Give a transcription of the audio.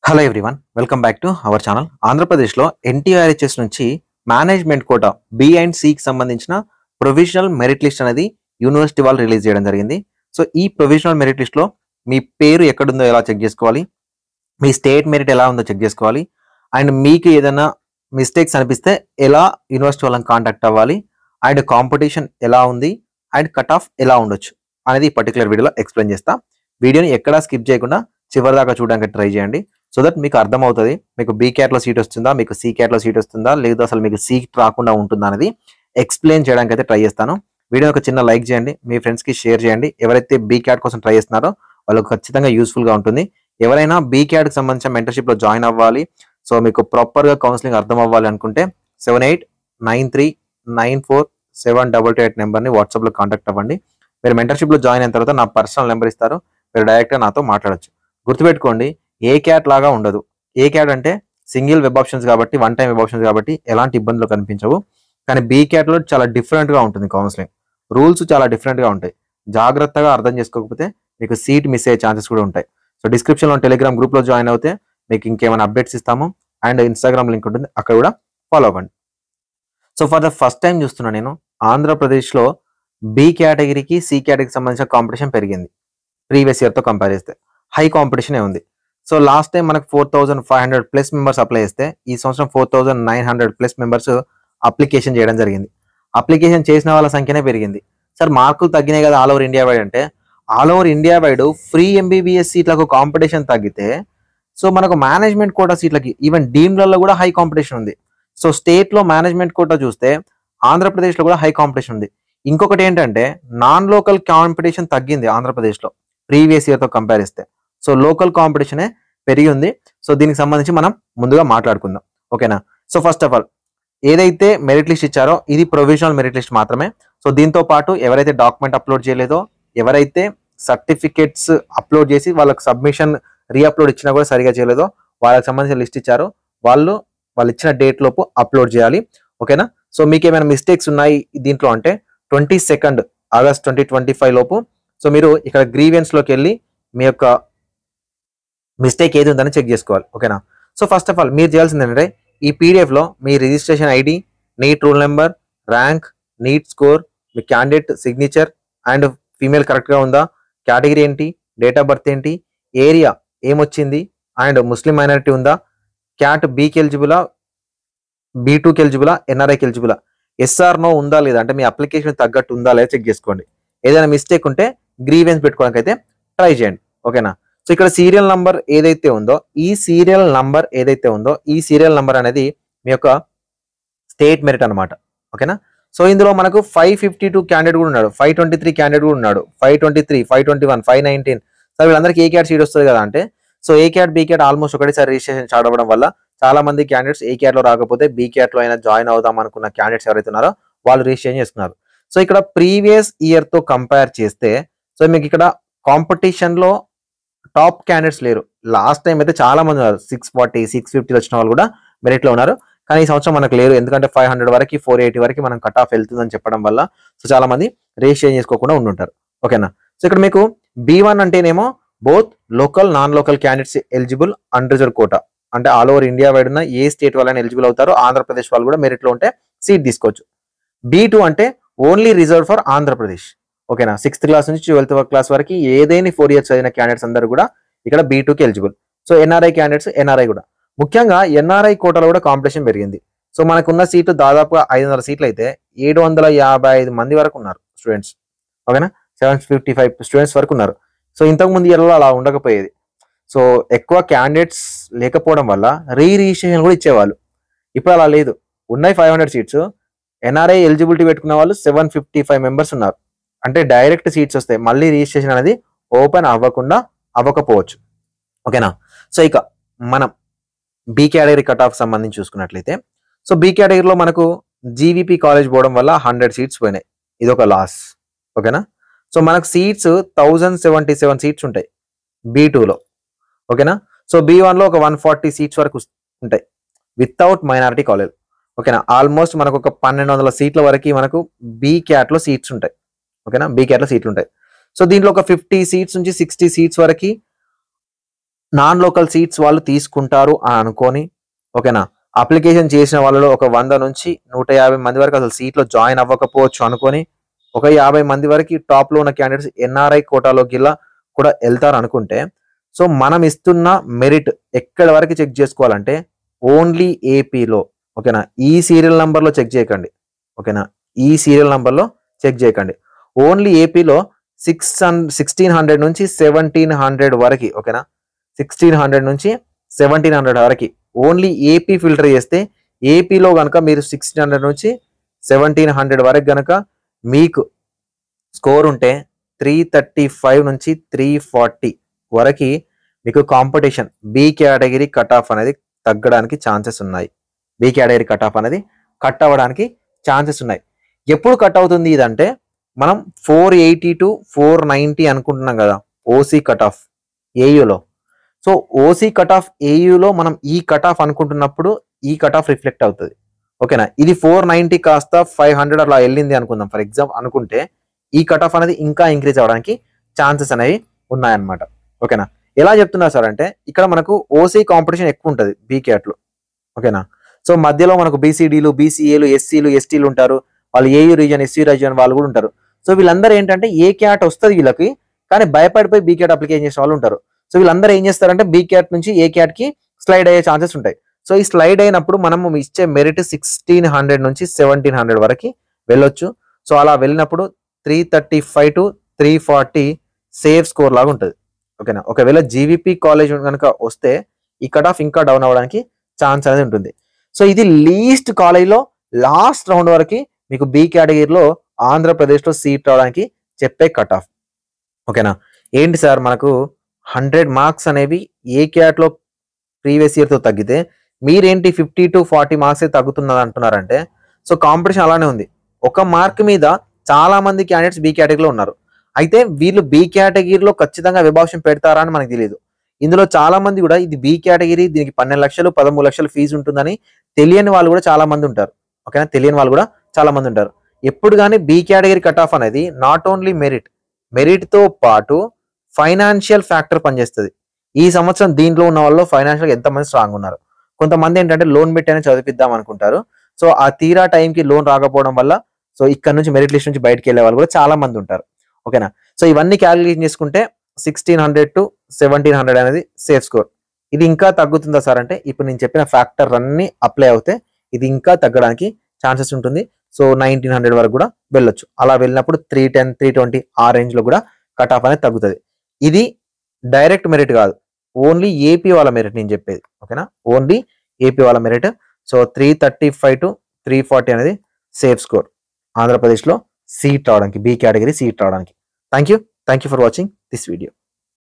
Hello everyone welcome back to our channel. ఆంధ్రప్రదేశ్లో ఎన్టీఆర్హెచ్ఎస్ నుంచి management quota B and సికి సంబంధించిన ప్రొవిజనల్ మెరిట్ లిస్ట్ అనేది యూనివర్సిటీ వాళ్ళు రిలీజ్ చేయడం జరిగింది. సో ఈ ప్రొవిజనల్ మెరిట్ లిస్ట్లో మీ పేరు ఎక్కడుందో ఎలా చెక్ చేసుకోవాలి, మీ స్టేట్ మెరిట్ ఎలా ఉందో చెక్ చేసుకోవాలి, అండ్ మీకు ఏదైనా మిస్టేక్స్ అనిపిస్తే ఎలా యూనివర్సిటీ వాళ్ళని కాంటాక్ట్ అవ్వాలి, అండ్ కాంపిటీషన్ ఎలా ఉంది, అండ్ కట్ ఆఫ్ ఎలా ఉండొచ్చు అనేది ఈ పర్టికులర్ వీడియోలో ఎక్స్ప్లెయిన్ చేస్తా. వీడియోని ఎక్కడా స్కిప్ చేయకుండా చివరి దాకా చూడడానికి ట్రై చేయండి. సో దట్ మీకు అర్థమవుతుంది మీకు బీ క్యాట్లో సీట్ వస్తుందా, మీకు సి క్యాట్లో సీట్ వస్తుందా, లేదా అసలు మీకు సీట్ రాకుండా ఉంటుందా అనేది ఎక్స్ప్లెయిన్ చేయడానికి అయితే ట్రై చేస్తాను. వీడియో ఒక చిన్న లైక్ చేయండి, మీ ఫ్రెండ్స్కి షేర్ చేయండి. ఎవరైతే బీ క్యాట్ కోసం ట్రై చేస్తున్నారో వాళ్ళకి ఖచ్చితంగా యూస్ఫుల్గా ఉంటుంది. ఎవరైనా బీ క్యాట్కి సంబంధించిన మెంటర్షిప్లో జాయిన్ అవ్వాలి, సో మీకు ప్రాపర్గా కౌన్సిలింగ్ అర్థం అవ్వాలి అనుకుంటే 7893947228 నెంబర్ని వాట్సాప్లో కాంటాక్ట్ అవ్వండి. మీరు మెంటర్షిప్లో జాయిన్ అయిన తర్వాత నా పర్సనల్ నెంబర్ ఇస్తారు, మీరు డైరెక్ట్గా నాతో మాట్లాడచ్చు. గుర్తుపెట్టుకోండి, ఏ క్యాట్ లాగా ఉండదు. ఏ క్యాట్ అంటే సింగిల్ వెబ్ ఆప్షన్స్ కాబట్టి, వన్ టైం వెబ్ ఆప్షన్స్ కాబట్టి ఎలాంటి ఇబ్బందులు కనిపించవు. కానీ బీ క్యాట్లో చాలా డిఫరెంట్గా ఉంటుంది కౌన్సిలింగ్, రూల్స్ చాలా డిఫరెంట్గా ఉంటాయి. జాగ్రత్తగా అర్థం చేసుకోకపోతే మీకు సీట్ మిస్ అయ్యే ఛాన్సెస్ కూడా ఉంటాయి. సో డిస్క్రిప్షన్లో టెలిగ్రామ్ గ్రూప్లో జాయిన్ అవుతే మీకు ఇంకేమైనా అప్డేట్స్ ఇస్తాము, అండ్ ఇన్స్టాగ్రామ్ లింక్ ఉంటుంది, అక్కడ కూడా ఫాలో అవ్వండి. So for the first time చూస్తున్నా నేను ఆంధ్రప్రదేశ్లో బి కేటగిరీకి సి కేటగిరీకి సంబంధించిన కాంపిటీషన్ పెరిగింది. ప్రీవియస్ ఇయర్తో కంపేర్ చేస్తే హై కాంపిటీషనే ఉంది. సో లాస్ట్ టైం మనకు 4500+ మెంబర్స్ అప్లై చేస్తే ఈ సంవత్సరం 4900+ మెంబర్స్ అప్లికేషన్ చేయడం జరిగింది. అప్లికేషన్ చేసిన వాళ్ళ సంఖ్యనే పెరిగింది. సార్ మార్కులు తగ్గినాయి కదా ఆల్ ఓవర్ ఇండియా వైడ్ అంటే, all over India wide free MBBS సీట్లకు కాంపిటీషన్ తగ్గితే సో మనకు మేనేజ్మెంట్ కోటా సీట్లకి ఈవెన్ డీమ్లలో కూడా హై కాంపిటీషన్ ఉంది. సో స్టేట్లో మేనేజ్మెంట్ కోటా చూస్తే ఆంధ్రప్రదేశ్లో కూడా హై కాంపిటీషన్ ఉంది. ఇంకొకటి ఏంటంటే నాన్ లోకల్ కాంపిటీషన్ తగ్గింది ఆంధ్రప్రదేశ్లో ప్రీవియస్ ఇయర్తో కంపేర్ చేస్తే. సో లోకల్ కాంపిటీషనే పెరిగి ఉంది. సో దీనికి సంబంధించి మనం ముందుగా మాట్లాడుకుందాం, ఓకేనా. సో ఫస్ట్ ఆఫ్ ఆల్ ఏదైతే మెరిట్ లిస్ట్ ఇచ్చారో ఇది ప్రొవిజనల్ మెరిట్ లిస్ట్ మాత్రమే. సో దీంతో పాటు ఎవరైతే డాక్యుమెంట్ అప్లోడ్ చేయలేదో, ఎవరైతే సర్టిఫికేట్స్ అప్లోడ్ చేసి వాళ్ళకి సబ్మిషన్ రీఅప్లోడ్ ఇచ్చినా కూడా సరిగా చేయలేదో వాళ్ళకి సంబంధించిన లిస్ట్ ఇచ్చారు, వాళ్ళు ఇచ్చిన డేట్ లోపు అప్లోడ్ చేయాలి, ఓకేనా. సో మీకు ఏమైనా మిస్టేక్స్ ఉన్నాయి దీంట్లో అంటే 22 ఆగస్ట్ 2025 లోపు సో మీరు ఇక్కడ గ్రీవెన్స్లోకి వెళ్ళి మీ యొక్క మిస్టేక్ ఏది ఉందని చెక్ చేసుకోవాలి, ఓకేనా. సో ఫస్ట్ ఆఫ్ ఆల్ మీరు చేయాల్సింది ఏంటంటే ఈ పీడిఎఫ్లో మీ registration ID, NEET roll number, rank, NEET score, మీ క్యాండిడేట్ సిగ్నేచర్ అండ్ ఫీమేల్ కరెక్ట్గా ఉందా, కేటగిరీ ఏంటి, డేట్ ఆఫ్ బర్త్ ఏంటి, ఏరియా ఏమొచ్చింది, అండ్ ముస్లిం మైనారిటీ ఉందా, క్యాట్ బీకి ఎలిజిబులా, బీ2కి ఎలిజిబులా, ఎన్ఆర్ఐకి ఎలిజిబులా, ఎస్ఆర్ నో ఉందా లేదా అంటే మీ అప్లికేషన్ తగ్గట్టు ఉందా లేదా చెక్ చేసుకోండి. ఏదైనా మిస్టేక్ ఉంటే గ్రీవెన్స్ పెట్టుకోవడానికి అయితే ట్రై చేయండి, ఓకేనా. సో ఇక్కడ సీరియల్ నంబర్ ఏదైతే ఉందో ఈ సీరియల్ నంబర్ అనేది మీ యొక్క స్టేట్ మెరిట్ అనమాట, ఓకేనా. సో ఇందులో మనకు 552 క్యాండిడేట్ కూడా ఉన్నాడు, 523 క్యాండిడేట్ కూడా ఉన్నాడు, 523, 521, 519. సార్ వీళ్ళందరికీ ఏ క్యాట్ సీట్ వస్తుంది కదా అంటే, so A cat be cat almost ఒకటేసారి రిజిస్ట్రేషన్ స్టార్ట్ అవ్వడం వల్ల చాలా మంది క్యాండిడేట్స్ ఏ క్యాట్లో రాకపోతే బీ క్యాట్లో అయినా జాయిన్ అవుదాం అనుకున్న క్యాండిడేట్స్ ఎవరైతే ఉన్నారో వాళ్ళు రిజిస్ట్రేషన్ చేసుకున్నారు. సో ఇక్కడ ప్రీవియస్ ఇయర్తో కంపేర్ చేస్తే సో మీకు ఇక్కడ కాంపిటీషన్లో టాప్ క్యాండిడేట్స్ లేరు. లాస్ట్ టైం అయితే చాలా మంది ఉన్నారు, 640, 650 వచ్చిన వాళ్ళు కూడా మెరిట్లో ఉన్నారు. కానీ ఈ సంవత్సరం మనకు లేరు, ఎందుకంటే 500 వరకు 480 వరకు మనం కట్ ఆఫ్ వెళ్తుందని చెప్పడం వల్ల సో చాలా మంది రిజిస్ట్రేషన్ చేసుకోకుండా ఉండుంటారు, ఓకేనా. సో ఇక్కడ మీకు B1 అంటేనేమో both local non local candidates eligible unreserved quota, అంటే ఆల్ ఓవర్ ఇండియా వైడ్ ఉన్న ఏ స్టేట్ వాళ్ళని ఎలిజిబుల్ అవుతారో ఆంధ్రప్రదేశ్ వాళ్ళు కూడా మెరిట్లో ఉంటే సీట్ తీసుకోవచ్చు. B2 అంటే ఓన్లీ రిజర్వ్ ఫర్ ఆంధ్రప్రదేశ్, ఓకేనా. 6th క్లాస్ నుంచి 12th క్లాస్ వరకు ఏదైనా 4 years చదివిన క్యాండిడేట్స్ అందరూ కూడా ఇక్కడ B2కి eligible. So NRI candidates, NRI కూడా ముఖ్యంగా ఎన్ఆర్ఐ కోటాలో కూడా కాంపిటీషన్ పెరిగింది. సో మనకున్న సీట్లు దాదాపుగా 500 సీట్లు అయితే 755 మంది వరకు ఉన్నారు స్టూడెంట్స్, ఓకేనా. 755 స్టూడెంట్స్ వరకు ఉన్నారు. సో ఇంతకుముందు ఇయర్లో అలా ఉండకపోయేది. సో ఎక్కువ క్యాండిడేట్స్ లేకపోవడం వల్ల రిజిస్ట్రేషన్ కూడా ఇచ్చేవాళ్ళు, ఇప్పుడు అలా లేదు. ఉన్నాయి 500 సీట్స్, ఎన్ఆర్ఐ ఎలిజిబిలిటీ పెట్టుకున్న వాళ్ళు 755 మెంబర్స్ ఉన్నారు. అంటే డైరెక్ట్ సీట్స్ వస్తాయి, మళ్ళీ రిజిస్ట్రేషన్ అనేది ఓపెన్ అవ్వకపోవచ్చు, ఓకేనా. సో ఇక మనం బీ కేటగిరీ కట్ ఆఫ్ సంబంధించి చూసుకున్నట్లయితే సో బీ కేటగిరీలో మనకు జీవీపీ కాలేజ్ పోవడం వల్ల 100 సీట్స్ పోయినాయి, ఇదొక లాస్, ఓకేనా. సో మనకు సీట్స్ 1077 సీట్స్ ఉంటాయి B2లో, ఓకేనా. సో B1లో ఒక 140 సీట్స్ వరకు ఉంటాయి వితౌట్ మైనారిటీ కాలేజ్, ఓకేనా. ఆల్మోస్ట్ మనకు ఒక 1200 సీట్ల వరకు మనకు బీ క్యాట్లో సీట్స్ ఉంటాయి, ఓకేనా. బీ క్యాట్లో సీట్లు ఉంటాయి. సో దీంట్లో ఒక 50 సీట్స్ నుంచి 60 సీట్స్ వరకు నాన్ లోకల్ సీట్స్ వాళ్ళు తీసుకుంటారు అని అనుకొని ఓకేనా అప్లికేషన్ చేసిన వాళ్ళలో ఒక 100 నుంచి 150 మంది వరకు అసలు సీట్లో జాయిన్ అవ్వకపోవచ్చు అనుకొని ఒక 50 మంది వరకు టాప్లో ఉన్న క్యాండిడేట్స్ ఎన్ఆర్ఐ కోటాలో గిల్లా కూడా వెళ్తారు అనుకుంటే సో మనం ఇస్తున్న మెరిట్ ఎక్కడి వరకు చెక్ చేసుకోవాలంటే ఓన్లీ ఏపీలో ఓకేనా ఈ సీరియల్ నంబర్లో చెక్ చేయకండి ఓకేనా ఈ సీరియల్ నంబర్లో చెక్ చేయకండి ఓన్లీ ఏపీలో 1600 నుంచి 1700 వరకు ఓకేనా 1600 నుంచి 1700 వరకు ఓన్లీ ఏపీ ఫిల్టర్ చేస్తే ఏపీలో కనుక మీరు 1600 నుంచి 1700 వరకు కనుక మీకు స్కోర్ ఉంటే 335 నుంచి 340 వరకు మీకు competition B category cut off అనేది తగ్గడానికి ఛాన్సెస్ ఉన్నాయి బి కేటగిరీ కట్ ఆఫ్ అనేది కట్ అవ్వడానికి ఛాన్సెస్ ఉన్నాయి ఎప్పుడు కట్ అవుతుంది ఇదంటే మనం 480 టు 490 అనుకుంటున్నాం కదా ఓసీ కట్ ఆఫ్ ఏయులో సో ఓసీ కట్ ఆఫ్ ఏయులో మనం ఈ కట్ ఆఫ్ అనుకుంటున్నప్పుడు ఈ కట్ ఆఫ్ రిఫ్లెక్ట్ అవుతుంది ఓకేనా ఇది 490 కాస్త 500 అలా వెళ్ళింది అనుకుందాం ఫర్ ఎగ్జాంపుల్ అనుకుంటే ఈ కట్ ఆఫ్ అనేది ఇంకా ఇంక్రీజ్ అవ్వడానికి ఛాన్సెస్ అనేవి ఉన్నాయన్నమాట ఓకేనా ఎలా చెప్తున్నా సార్ అంటే ఇక్కడ మనకు ఓసీ కాంపిటీషన్ ఎక్కువ ఉంటుంది బీకేట్లో ఓకేనా సో మధ్యలో మనకు బీసీడీలు బీసీఏలు ఎస్సీలు ఎస్టీలు ఉంటారు వాళ్ళు ఏయూ రీజన్ ఎస్సీ రీజన్ వాళ్ళు కూడా ఉంటారు సో వీళ్ళందరూ ఏంటంటే ఏ క్యాట్ వస్తుంది వీళ్ళకి కానీ భయపడిపోయి బీ క్యాట్ అప్లికేషన్ చేసిన వాళ్ళు ఉంటారు సో వీళ్ళందరూ ఏం చేస్తారంటే బీ క్యాట్ నుంచి ఏ క్యాట్ కి స్లైడ్ అయ్యే ఛాన్సెస్ ఉంటాయి సో ఈ స్లైడ్ అయినప్పుడు మనం ఇచ్చే మెరిట్ 1600 నుంచి 1700 వరకు వెళ్ళొచ్చు సో అలా వెళ్ళినప్పుడు 335 టు 340 సేఫ్ స్కోర్ లాగా ఉంటుంది ఓకేనా ఒకవేళ జీవీపీ కాలేజ్ కనుక వస్తే ఈ కట్ ఆఫ్ ఇంకా డౌన్ అవ్వడానికి ఛాన్స్ అనేది ఉంటుంది సో ఇది లీస్ట్ కాలేజ్లో లాస్ట్ రౌండ్ వరకు మీకు బి కేటగిరీలో ఆంధ్రప్రదేశ్లో సీట్ రావడానికి చెప్పే కట్ ఆఫ్ ఓకేనా ఏంటి సార్ మనకు 100 మార్క్స్ అనేవి ఏ క్యాట్లో ప్రీవియస్ ఇయర్తో తగ్గితే మీరేంటి 50 టు 40 మార్క్స్ తగ్గుతున్నది అంటున్నారంటే సో కాంపిటీషన్ అలానే ఉంది ఒక మార్క్ మీద చాలా మంది క్యాండిడేట్స్ బి కేటగిరీలో ఉన్నారు అయితే వీళ్ళు బి కేటగిరీలో ఖచ్చితంగా విభాషం పెడతారా అని మనకు తెలియదు ఇందులో చాలా మంది కూడా ఇది బి కేటగిరీ దీనికి 12 లక్షలు 13 లక్షలు ఫీజు ఉంటుందని తెలియని వాళ్ళు కూడా చాలా మంది ఉంటారు ఓకేనా తెలియని వాళ్ళు కూడా చాలా మంది ఉంటారు ఎప్పుడు కానీ బి కేటగిరీ కట్ ఆఫ్ అనేది నాట్ ఓన్లీ మెరిట్తో పాటు ఫైనాన్షియల్ ఫ్యాక్టర్ పనిచేస్తుంది ఈ సంవత్సరం దీంట్లో ఉన్న వాళ్ళు ఫైనాన్షియల్ ఎంతమంది స్ట్రాంగ్ ఉన్నారు కొంతమంది ఏంటంటే లోన్ పెట్టి చదివిద్దాం అనుకుంటారు సో ఆ తీరా టైంకి లోన్ రాకపోవడం వల్ల సో ఇక్కడ నుంచి మెరిట్ లిస్ట్ నుంచి బయటకు వెళ్ళే వాళ్ళు కూడా చాలా మంది ఉంటారు ఓకేనా సో ఇవన్నీ క్యాలిక్యులేషన్ చేసుకుంటే 1600 టు 1700 అనేది సేఫ్ స్కోర్ ఇది ఇంకా తగ్గుతుందా సార్ అంటే ఇప్పుడు నేను చెప్పిన ఫ్యాక్టర్ అన్ని అప్లై అవుతే ఇది ఇంకా తగ్గడానికి ఛాన్సెస్ ఉంటుంది సో 1900 వరకు కూడా వెళ్ళొచ్చు అలా వెళ్ళినప్పుడు 310 320 ఆ రేంజ్ లో కూడా కట్ ఆఫ్ అనేది తగ్గుతుంది ఇది డైరెక్ట్ మెరిట్ కాదు ఓన్లీ ఏపీ వాళ్ళ మెరిట్ నేను చెప్పేది ఓకేనా ఓన్లీ ఏపీ వాళ్ళ మెరిట్ సో 335 టు 340 అనేది సేఫ్ స్కోర్ ఆంధ్రప్రదేశ్లో సీట్ రావడానికి బి కేటగిరీ సీట్ రావడానికి thank you for watching this video